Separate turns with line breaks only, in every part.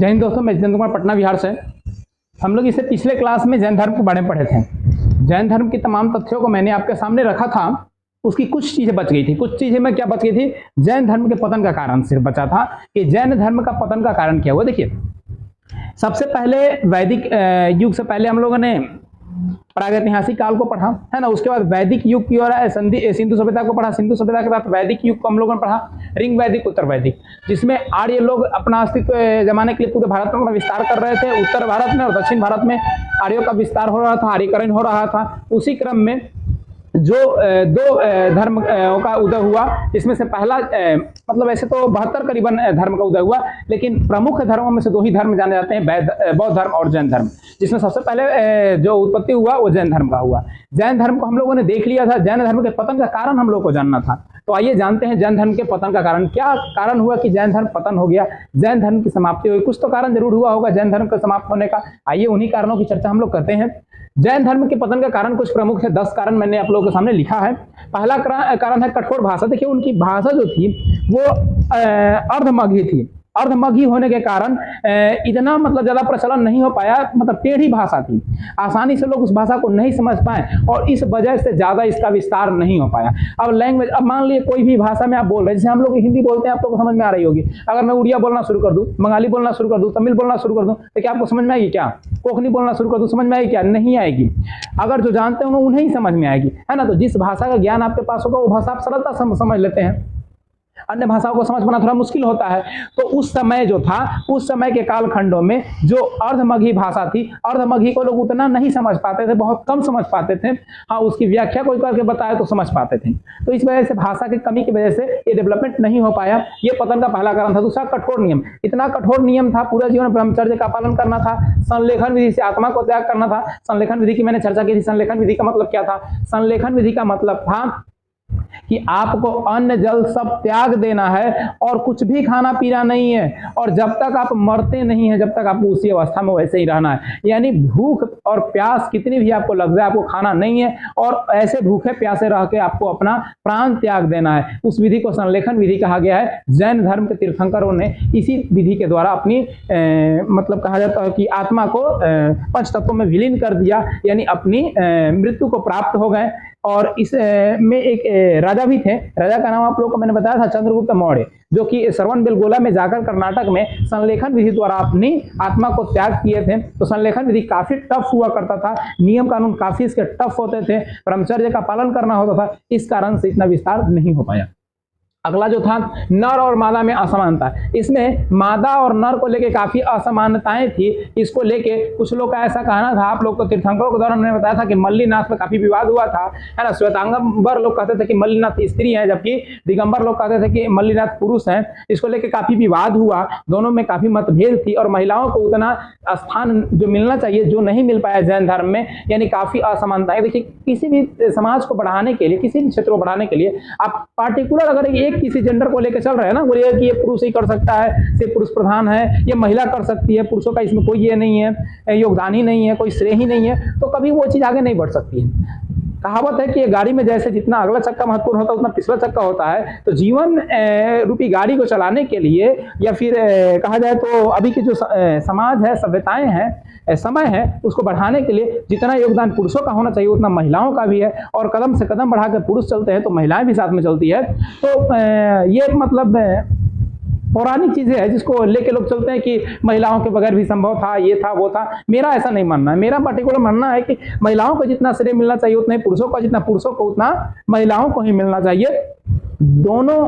जय हिंद दोस्तों, मैं जितेंद्र कुमार पटना बिहार से। हम लोग इससे पिछले क्लास में जैन धर्म के बारे में पढ़े थे। जैन धर्म की तमाम तथ्यों को मैंने आपके सामने रखा था। उसकी कुछ चीजें बच गई थी। कुछ चीजें में क्या बच गई थी? जैन धर्म के पतन का कारण सिर्फ बचा था कि जैन धर्म का पतन का कारण क्या हुआ। देखिए, सबसे पहले वैदिक युग से पहले हम लोगों ने प्रागैतिहासिक काल को पढ़ा, है ना। उसके बाद वैदिक युग की ओर सिंधु सभ्यता को पढ़ा। सिंधु सभ्यता के बाद वैदिक युग को हम लोगों ने पढ़ा, रिंग वैदिक, उत्तर वैदिक, जिसमें आर्य लोग अपना अस्तित्व जमाने के लिए पूरे भारत में अपना विस्तार कर रहे थे। उत्तर भारत में और दक्षिण भारत में आर्यों का विस्तार हो रहा था, आर्यकरण हो रहा था। उसी क्रम में जो दो धर्म का उदय हुआ, इसमें से पहला मतलब ऐसे तो 72 करीबन धर्म का उदय हुआ, लेकिन प्रमुख धर्मों में से दो ही धर्म जाने जाते हैं, बौद्ध धर्म और जैन धर्म, जिसमें सबसे पहले जो उत्पत्ति हुआ वो जैन धर्म का हुआ। जैन धर्म को हम लोगों ने देख लिया था। जैन धर्म के पतन का कारण हम लोग को जानना था। तो आइए जानते हैं जैन धर्म के पतन का कारण। क्या कारण हुआ कि जैन धर्म पतन हो गया, जैन धर्म की समाप्ति हुई? कुछ तो कारण जरूर हुआ होगा जैन धर्म के समाप्त होने का। आइए उन्हीं कारणों की चर्चा हम लोग करते हैं। जैन धर्म के पतन का कारण कुछ प्रमुख है, 10 कारण मैंने आप लोगों के सामने लिखा है। पहला कारण है कठोर भाषा। देखिए, उनकी भाषा जो थी वो अर्धमगही थी। अर्धमगही होने के कारण इतना मतलब ज्यादा प्रचलन नहीं हो पाया, मतलब टेढ़ी भाषा थी, आसानी से लोग उस भाषा को नहीं समझ पाए और इस वजह से ज्यादा इसका विस्तार नहीं हो पाया। अब लैंग्वेज, अब मान लीजिए कोई भी भाषा में आप बोल रहे हैं, जैसे हम लोग हिंदी बोलते हैं, आप लोगों को समझ में आ रही होगी। अगर मैं उड़िया बोलना शुरू कर दूं, बंगाली बोलना शुरू कर दूं, तमिल बोलना शुरू कर दूं, तो क्या आपको समझ में आएगी? क्या कोंकणी बोलना शुरू कर दूं, समझ में आएगी? क्या नहीं आएगी। अगर जो जानते होंगे उन्हें ही समझ में आएगी, है ना। तो जिस भाषा का ज्ञान आपके पास होगा वो भाषा आप सरलता से समझ लेते हैं, अन्य भाषाओं को समझ पाना थोड़ा मुश्किल होता है। तो उस समय जो था, उस समय के कालखंडों में जो अर्धमगही भाषा थी, अर्धमगही को लोग उतना नहीं समझ पाते थे, बहुत कम समझ पाते थे। हाँ, उसकी व्याख्या कोई करके बताए तो समझ पाते थे। तो इस वजह से भाषा की कमी की वजह से ये डेवलपमेंट नहीं हो पाया। ये पतन का पहला कारण था। दूसरा, कठोर नियम। इतना कठोर नियम था, पूरा जीवन ब्रह्मचर्य का पालन करना था, संलेखन विधि से आत्मा को त्याग करना था। संलेखन विधि की मैंने चर्चा की थी। संलेखन विधि का मतलब क्या था? संलेखन विधि का मतलब था कि आपको अन्न जल सब त्याग देना है और कुछ भी खाना पीना नहीं है, और जब तक आप मरते नहीं हैं, जब तक आपको उसी अवस्था में वैसे ही रहना है। यानी भूख और प्यास कितनी भी आपको लग जाए, आपको खाना नहीं है और ऐसे भूखे प्यासे रह के आपको अपना प्राण त्याग देना है। उस विधि को संलेखन विधि कहा गया है। जैन धर्म के तीर्थंकरों ने इसी विधि के द्वारा अपनी मतलब कहा जाता है कि आत्मा को 5 तत्वों में विलीन कर दिया, यानी अपनी मृत्यु को प्राप्त हो गए। और इस में एक राजा भी थे। राजा का नाम आप लोगों को मैंने बताया था, चंद्रगुप्त मौर्य, जो कि श्रवणबेलगोला में जाकर कर्नाटक में संलेखन विधि द्वारा अपनी आत्मा को त्याग किए थे। तो संलेखन विधि काफी टफ हुआ करता था, नियम कानून काफी इसके टफ होते थे, ब्रह्मचर्य का पालन करना होता था। इस कारण से इतना विस्तार नहीं हो पाया। अगला जो था, नर और मादा में असमानता। इसमें मादा और नर को लेके काफी असमानताएं थी। इसको लेके कुछ लोग का ऐसा कहना था, आप लोग को तीर्थंकरों के दौरान मैंने बताया था कि मल्लीनाथ में काफी विवाद हुआ था, है ना। श्वेतांबर लोग कहते थे कि मल्लीनाथ स्त्री है, जबकि दिगंबर लोग कहते थे कि मल्लीनाथ पुरुष हैं। इसको लेके काफी विवाद हुआ, दोनों में काफी मतभेद थी और महिलाओं को उतना स्थान जो मिलना चाहिए जो नहीं मिल पाया जैन धर्म में, यानी काफी असमानताएं। देखिए, किसी भी समाज को बढ़ाने के लिए, किसी भी क्षेत्र को बढ़ाने के लिए आप पार्टिकुलर अगर किसी जेंडर को लेकर चल रहे हैं ना, बोलिए कि ये पुरुष ही कर सकता है, सिर्फ पुरुष प्रधान है, ये महिला कर सकती है, पुरुषों का इसमें कोई ये नहीं है, योगदान ही नहीं है, कोई श्रेय ही नहीं है, तो कभी वो चीज आगे नहीं बढ़ सकती है। कहावत है कि गाड़ी में जैसे जितना अगला चक्का महत्वपूर्ण होता है उतना पिछला चक्का होता है। तो जीवन रूपी गाड़ी को चलाने के लिए, या फिर कहा जाए तो अभी की जो समाज है, सभ्यताएं हैं, समय है, उसको बढ़ाने के लिए जितना योगदान पुरुषों का होना चाहिए उतना महिलाओं का भी है। और कदम से कदम बढ़ा कर पुरुष चलते हैं तो महिलाएं भी साथ में चलती है। तो ये मतलब पौराणिक चीजें है जिसको लेके लोग चलते हैं कि महिलाओं के बगैर भी संभव था, ये था, वो था। मेरा ऐसा नहीं मानना है। मेरा पर्टिकुलर मानना है कि महिलाओं को जितना श्रेय मिलना चाहिए उतना ही पुरुषों को, जितना पुरुषों को उतना महिलाओं को ही मिलना चाहिए। दोनों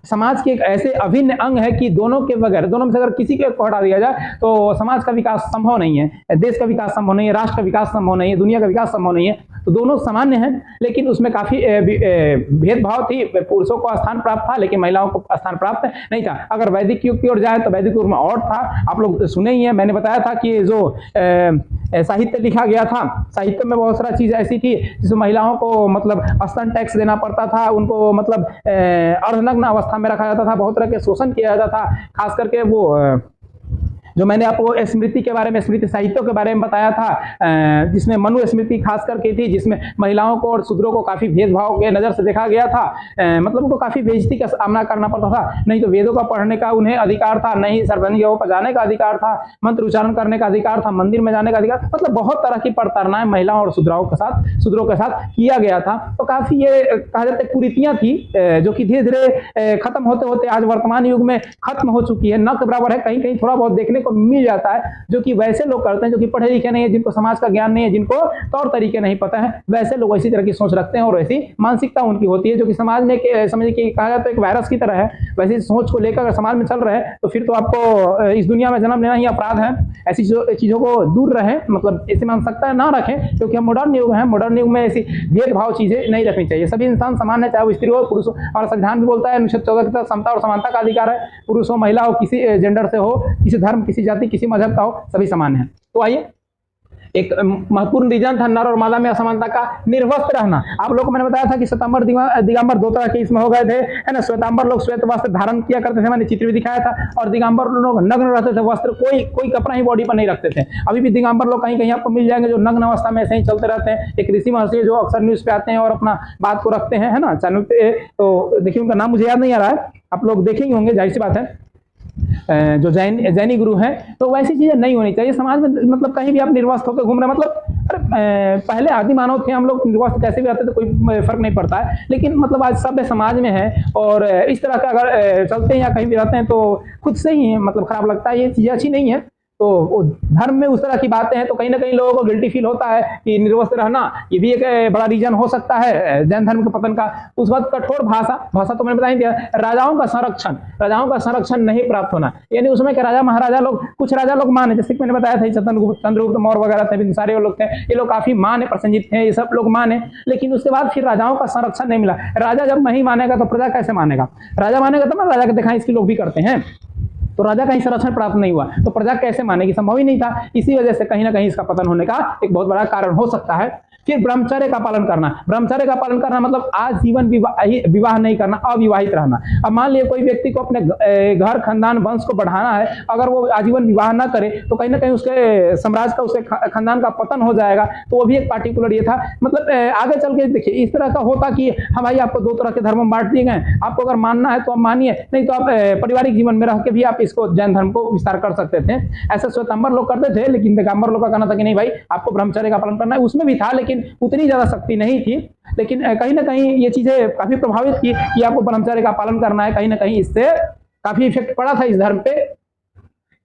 समाज के एक ऐसे अभिन्न अंग है कि दोनों के बगैर, दोनों में से अगर किसी को हटा दिया जाए तो समाज का विकास संभव नहीं है, देश का विकास संभव नहीं है, राष्ट्र का विकास संभव नहीं है, दुनिया का विकास संभव नहीं है। तो दोनों सामान्य हैं, लेकिन उसमें काफी भेदभाव थी। पुरुषों को स्थान प्राप्त था लेकिन महिलाओं को स्थान प्राप्त नहीं था। अगर वैदिक युग की ओर जाए तो वैदिक युग में और था, आप लोग सुने ही है। मैंने बताया था कि जो साहित्य लिखा गया था, साहित्य में बहुत सारा चीज ऐसी थी जिसमें महिलाओं को मतलब स्तन टैक्स देना पड़ता था, उनको मतलब अर्धनग्न अवस्था में रखा जाता था, बहुत तरह के शोषण किया जाता था। खास करके वो जो मैंने आपको स्मृति के बारे में, स्मृति साहित्यों के बारे में बताया था, जिसमें मनु स्मृति खास करके थी, जिसमें महिलाओं को और शूद्रों को काफी भेदभाव के नजर से देखा गया था, मतलब उनको काफी बेइज्जती का सामना करना पड़ता था। नहीं तो वेदों का पढ़ने का उन्हें अधिकार था, नहीं सार्वजनिक जगहों पर जाने का अधिकार था, मंत्र उच्चारण करने का अधिकार था, मंदिर में जाने का अधिकार, मतलब बहुत तरह की प्रताड़नाएं महिलाओं और शूद्रों के साथ किया गया था। तो काफी ये कहा जाता है कुरीतियां थी, जो कि धीरे धीरे खत्म होते होते आज वर्तमान युग में खत्म हो चुकी है। न के बराबर है, कहीं कहीं थोड़ा बहुत देखने को मिल जाता है, जो कि वैसे लोग करते हैं जो कि पढ़े लिखे नहीं है, जिनको समाज का ज्ञान नहीं है, जिनको तौर तरीके नहीं पता है, वैसे लोग इसी तरह की सोच रखते हैं और वैसी मानसिकता उनकी होती है, जो कि समाज में समझिए कि कहा जाता है एक वायरस की तरह है। वैसी सोच को लेकर अगर समाज में चल रहे हैं तो फिर तो आपको इस दुनिया में जन्म लेना ही अपराध है। ऐसी चीजों को दूर रहें, मतलब ऐसी मानसिकता ना रखें, क्योंकि हम मॉडर्न युग है, मॉडर्न युग में ऐसी भेदभाव चीजें नहीं रखनी चाहिए। सभी इंसान समान है, चाहे वो स्त्री हो पुरुष हो। और संविधान भी बोलता है अनुच्छेद 14 के तहत समता और समानता का अधिकार है, पुरुष हो महिला हो, किसी जेंडर से हो, किसी धर्म, किसी जाति, किसी मजहब का हो, सभी समान है। तो आइए, एक महत्वपूर्ण रीजन था नर और मादा में असमानता का, निर्वस्त्र रहना। आप लोगों को मैंने बताया था कि श्वेतांबर दिगंबर दो तरह के इसमें हो गए थे, है ना। श्वेतांबर लोग श्वेत वस्त्र धारण किया करते थे, मैंने चित्र भी दिखाया था, और दिगंबर लोग नग्न रहते थे, वस्त्र कोई कपड़ा ही बॉडी पर नहीं रखते थे। अभी भी दिगंबर लोग कहीं कहीं आपको मिल जाएंगे जो नग्न अवस्था में ऐसे ही चलते रहते हैं। एक ऋषि महर्षि जो अक्सर न्यूज पे आते हैं और अपना बात को रखते हैं, है ना, चैनल पे। तो देखिए उनका नाम मुझे याद नहीं आ रहा है, आप लोग देखेंगे होंगे, जाहिर सी बात है, जो जैनी गुरु हैं। तो वैसी चीजें नहीं होनी चाहिए समाज में। मतलब कहीं भी आप निर्वस्त्र होकर घूम रहे, मतलब अरे पहले आदि मानव थे हम लोग, निर्वस्त्र कैसे भी आते तो कोई फर्क नहीं पड़ता है, लेकिन मतलब आज सभ्य समाज में है और इस तरह का अगर चलते हैं या कहीं भी रहते हैं तो खुद से ही मतलब खराब लगता है, ये चीजें अच्छी नहीं है। तो धर्म में उस तरह की बातें हैं तो कहीं ना कहीं लोगों को गिल्टी फील होता है कि निर्वस्त्र रहना ये भी एक बड़ा रीजन हो सकता है जैन धर्म के पतन का। उस वक्त कठोर भाषा तो मैंने बता ही दिया। राजाओं का संरक्षण नहीं प्राप्त होना, यानी उसमें के राजा महाराजा लोग, कुछ राजा लोग माने, जैसे कि मैंने बताया था चंद्रगुप्त मौर्य वगैरह थे, सारे लोग थे, ये लोग काफी माने, प्रसन्नजित थे, ये सब लोग माने, लेकिन उसके बाद फिर राजाओं का संरक्षण नहीं मिला। राजा जब नहीं मानेगा तो प्रजा कैसे मानेगा? राजा मानेगा तो ना, राजा के दिखाएं इसके लोग भी करते हैं, तो राजा का ही संरक्षण प्राप्त नहीं हुआ तो प्रजा कैसे मानेगी? संभव ही नहीं था। इसी वजह से कहीं ना कहीं इसका पतन होने का एक बहुत बड़ा कारण हो सकता है। फिर ब्रह्मचर्य का पालन करना। ब्रह्मचर्य का पालन करना मतलब आजीवन विवाह नहीं करना, अविवाहित रहना। अब मान लिया कोई व्यक्ति को अपने घर खानदान वंश को बढ़ाना है, अगर वो आजीवन विवाह ना करे तो कहीं ना कहीं उसके साम्राज्य का, उसके खानदान का पतन हो जाएगा। तो वो भी एक पार्टिकुलर ये था। मतलब आगे चल के देखिए इस तरह का होता कि हाँ भाई आपको दो तरह के धर्म में बांट दिए गए, आपको अगर मानना है तो आप मानिए, नहीं तो आप पारिवारिक जीवन में रह के भी आप इसको जैन धर्म को विस्तार कर सकते थे। ऐसा श्वेतांबर लोग करते थे, लेकिन दिगंबर लोग का कहना था कि नहीं भाई आपको ब्रह्मचर्य का पालन करना है। उसमें भी था लेकिन उतनी ज्यादा शक्ति नहीं थी, लेकिन कहीं ना कहीं ये चीजें काफी प्रभावित की कि आपको ब्रह्मचर्य का पालन करना है। कहीं ना कहीं इससे काफी इफेक्ट पड़ा था इस धर्म पे।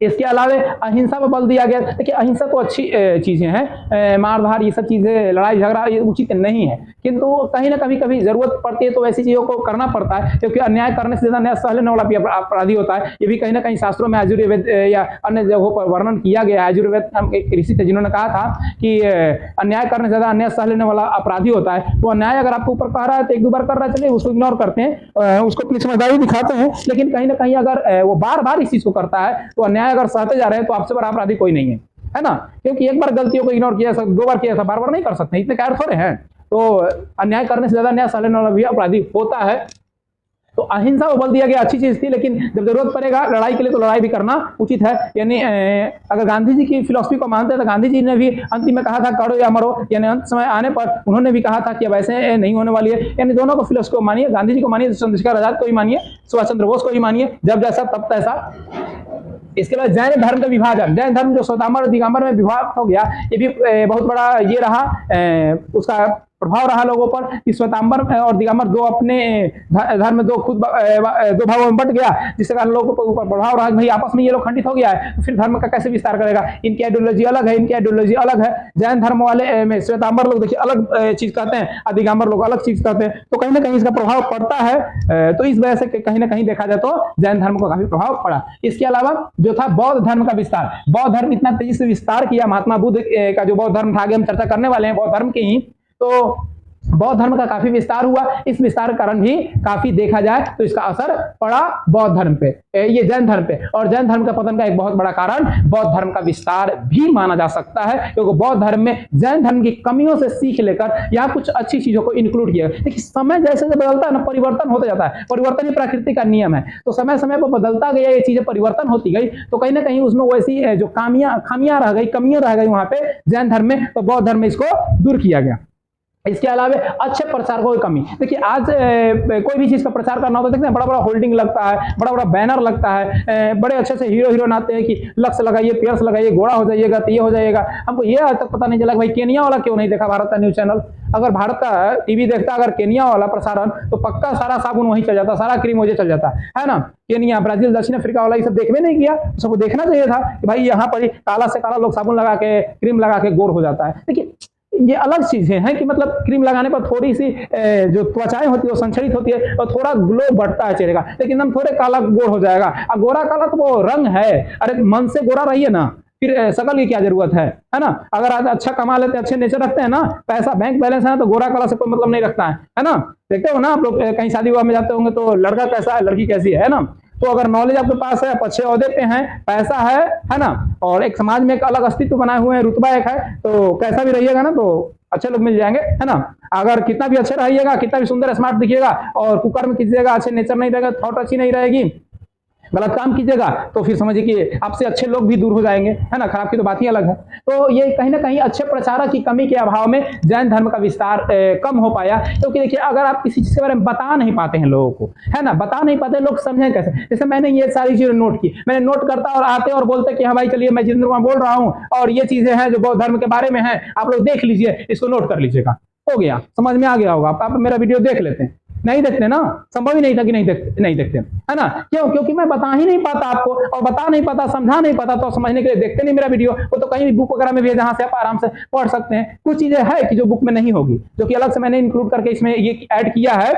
इसके अलावा अहिंसा पर बल दिया गया। देखिए अहिंसा तो अच्छी चीजें हैं, मार धार ये सब चीजें, लड़ाई झगड़ा ये उचित नहीं है, किंतु कहीं ना कभी जरूरत पड़ती है तो ऐसी चीजों को करना पड़ता है, क्योंकि अन्याय करने से ज्यादा न्याय सह लेने वाला भी अपराधी होता है। ये भी कहीं ना कहीं शास्त्रों में आयुर्वेद या अन्य जगहों पर वर्णन किया गया है। आयुर्वेद एक ऋषि थे जिन्होंने कहा था कि अन्याय करने से ज्यादा अन्याय सह लेने वाला अपराधी होता है। तो अन्याय अगर आपको ऊपर कह रहा है तो एक दो बार कर रहा है, चलिए उसको इग्नोर करते हैं, उसको अपनी समझदारी दिखाते हैं, लेकिन कहीं ना कहीं अगर वो बार बार इस चीज को करता है तो अन्याय अगर सहते जा रहे हैं तो आपसे बड़ा अपराधी कोई नहीं है ना। क्योंकि एक बार गलतियों को इग्नोर किया, दो बार किया था, बार बार नहीं कर सकते, इतने कार थोड़े हैं। तो अन्याय करने से ज्यादा अन्याय सह लेने वाला भी अपराधी होता है। तो अहिंसा को बल दिया गया, अच्छी चीज थी, लेकिन जब जरूरत पड़ेगा लड़ाई के लिए तो लड़ाई भी करना उचित है। यानी अगर गांधी जी की फिलॉसफी को मानते हैं तो गांधी जी ने भी अंतिम में कहा था करो या मरो, यानी अंत समय आने पर उन्होंने भी कहा था कि अब ऐसे नहीं होने वाली है। यानी दोनों को फिलॉसफी को मानिए, गांधी जी को मानिए, चंद्रशेखर आजाद को ही मानिए, सुभाष चंद्र बोस को ही मानिए, जब जैसा तब तैसा। इसके बाद जैन धर्म का विभाजन, जैन धर्म जो श्वेतांबर और दिगंबर में विभाग हो गया, ये भी बहुत बड़ा ये रहा, उसका प्रभाव रहा लोगों पर कि श्वेतांबर और दिगंबर दो अपने धर्म में दो भागों में बट गया, जिसके कारण लोगों के ऊपर प्रभाव रहा। भाई आपस में ये लोग खंडित हो गया है तो फिर धर्म का कैसे विस्तार करेगा? इनकी आइडियोलॉजी अलग है, इनकी आइडियोलॉजी अलग है। जैन धर्म वाले में श्वेतांबर लोग देखिए अलग चीज कहते हैं और दिगंबर लोग अलग चीज कहते हैं, तो कहीं ना कहीं इसका प्रभाव पड़ता है। तो इस वजह से कहीं ना कहीं देखा जाए तो जैन धर्म को काफी प्रभाव पड़ा। इसके अलावा जो था बौद्ध धर्म का विस्तार, बौद्ध धर्म इतना तेजी से विस्तार किया, महात्मा बुद्ध का जो बौद्ध धर्म था, आगे हम चर्चा करने वाले हैं बौद्ध धर्म की ही। तो बौद्ध धर्म का काफी विस्तार हुआ। इस विस्तार के कारण भी काफी देखा जाए तो इसका असर पड़ा बौद्ध धर्म पे, ये जैन धर्म पे। और जैन धर्म का पतन का एक बहुत बड़ा कारण बौद्ध धर्म का विस्तार भी माना जा सकता है, क्योंकि बौद्ध धर्म में जैन धर्म की कमियों से सीख लेकर यहाँ कुछ अच्छी चीजों को इंक्लूड किया। देखिए समय जैसे बदलता है ना, परिवर्तन होता जाता है, परिवर्तन ही प्रकृति का नियम है। तो समय समय पर बदलता गया, ये चीजें परिवर्तन होती गई, तो कहीं ना कहीं उसमें वैसी जो खामियां रह गई, कमियां रह गई वहां पे जैन धर्म में, तो बौद्ध धर्म में इसको दूर किया गया। इसके अलावा अच्छे प्रचारकों की कमी। देखिए आज कोई भी चीज का प्रचार करना होता है, देखते हैं बड़ा बड़ा होल्डिंग लगता है, बड़ा बड़ा बैनर लगता है, बड़े अच्छे से हीरो हीरोइन आते हैं कि लक्ष्य लगाइए, पियर्स लगाइए, घोड़ा हो जाइएगा, तो ये हो जाएगा। हमको ये आज तक पता नहीं चला कि भाई केनिया वाला क्यों नहीं देखा भारत का न्यूज चैनल। अगर भारत का टीवी देखता अगर केनिया वाला प्रसारण, तो पक्का सारा साबुन वहीं चल जाता, सारा क्रीम वहीं चल जाता है ना। केनिया, ब्राजील, दक्षिण अफ्रीका वाला ये सब देखवे नहीं किया, सबको देखना चाहिए था कि भाई यहाँ पर काला से काला लोग साबुन लगा के, क्रीम लगा के गोर हो जाता है। देखिए ये अलग चीजें हैं कि मतलब क्रीम लगाने पर थोड़ी सी जो त्वचाएं होती है वो संचरित होती है और थोड़ा ग्लो बढ़ता है चेहरे का, लेकिन एकदम थोड़े काला गोर हो जाएगा। अब गोरा काला तो वो रंग है, अरे मन से गोरा रहिए ना, फिर शकल की क्या जरूरत है ना। अगर आज अच्छा कमा लेते हैं, अच्छे नेचर रखते हैं ना, पैसा बैंक बैलेंस है, तो गोरा काला से कोई मतलब नहीं रखता है ना। देखते हो ना आप लोग कहीं शादी विवाह में जाते होंगे तो लड़का कैसा है, लड़की कैसी है ना। तो अगर नॉलेज आपके पास है, आप अच्छे ओहदे पे हैं, पैसा है ना, और एक समाज में एक अलग अस्तित्व बनाए हुए हैं, रुतबा एक है, तो कैसा भी रहिएगा ना तो अच्छे लोग मिल जाएंगे, है ना। अगर कितना भी अच्छे रहिएगा, कितना भी सुंदर स्मार्ट दिखिएगा और कुकर्म कीजिएगा, अच्छे नेचर नहीं रहेगा, थॉट अच्छी नहीं रहेगी, गलत काम कीजिएगा, तो फिर समझिए कि आपसे अच्छे लोग भी दूर हो जाएंगे, है ना। खराब की तो बात ही अलग है। तो ये कहीं ना कहीं अच्छे प्रचारक की कमी के अभाव में जैन धर्म का विस्तार कम हो पाया। क्योंकि देखिए अगर आप किसी चीज के बारे में बता नहीं पाते हैं लोगों को, है ना, बता नहीं पाते, लोग समझें कैसे। जैसे मैंने ये सारी चीजें नोट की, मैंने नोट करता और आते और बोलते कि हाँ भाई चलिए मैं जितेंद्र कुमार बोल रहा हूँ और ये चीजें हैं जो बौद्ध धर्म के बारे में है, आप लोग देख लीजिए, इसको नोट कर लीजिएगा, हो गया, समझ में आ गया होगा। आप मेरा वीडियो देख लेते हैं, नहीं देखते ना, संभव ही नहीं था कि नहीं देखते, है ना। क्यों? क्योंकि मैं बता ही नहीं पाता आपको, और बता नहीं पाता, समझा नहीं पाता, तो समझने के लिए देखते नहीं मेरा वीडियो। वो तो कहीं भी बुक वगैरह में भी है जहां से आप आराम से पढ़ सकते हैं। कुछ चीजें है कि जो बुक में नहीं होगी, जो कि अलग से मैंने इंक्लूड करके इसमें ये ऐड किया है,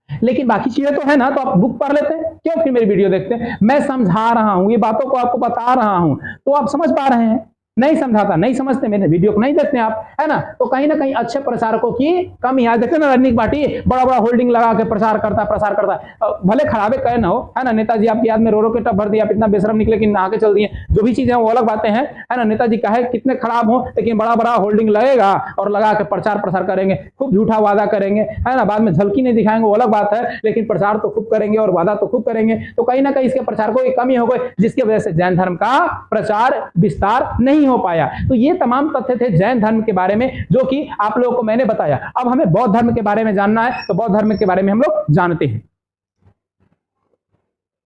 लेकिन बाकी चीजें तो है ना, तो आप बुक पढ़ लेते हैं, क्यों फिर मेरी वीडियो देखते हैं। मैं समझा रहा हूं, ये बातों को आपको बता रहा हूं, तो आप समझ पा रहे हैं। नहीं समझाता, नहीं समझते, मेरे वीडियो को नहीं देखते आप, है ना। तो कहीं ना कहीं अच्छे प्रचारकों की कमी है। देखते ना रणनीति पार्टी बड़ा बड़ा होल्डिंग लगा के प्रचार करता है, भले खराबे कहे ना हो, है ना। नेताजी आपकी याद में रो रो के टप भर दिया, आप इतना बेशरम निकले कि नहा के चल दिए, जो भी चीजें वो अलग बातें हैं, है ना। नेताजी कहे कितने खराब हो, लेकिन बड़ा बड़ा होल्डिंग लगेगा और लगा के प्रचार प्रसार करेंगे, खूब झूठा वादा करेंगे, है ना। बाद में झलकी नहीं दिखाएंगे, वो अलग बात है, लेकिन प्रचार तो खूब करेंगे और वादा तो खूब करेंगे। तो कहीं ना कहीं इसके प्रचारकों की कमी हो गई, जिसकी वजह से जैन धर्म का प्रचार विस्तार नहीं हो पाया। तो ये तमाम तथ्य थे जैन धर्म के बारे में, जो कि आप लोगों को मैंने बताया। अब हमें बौद्ध धर्म के बारे में जानना है, तो बौद्ध धर्म के बारे में हम लोग जानते हैं।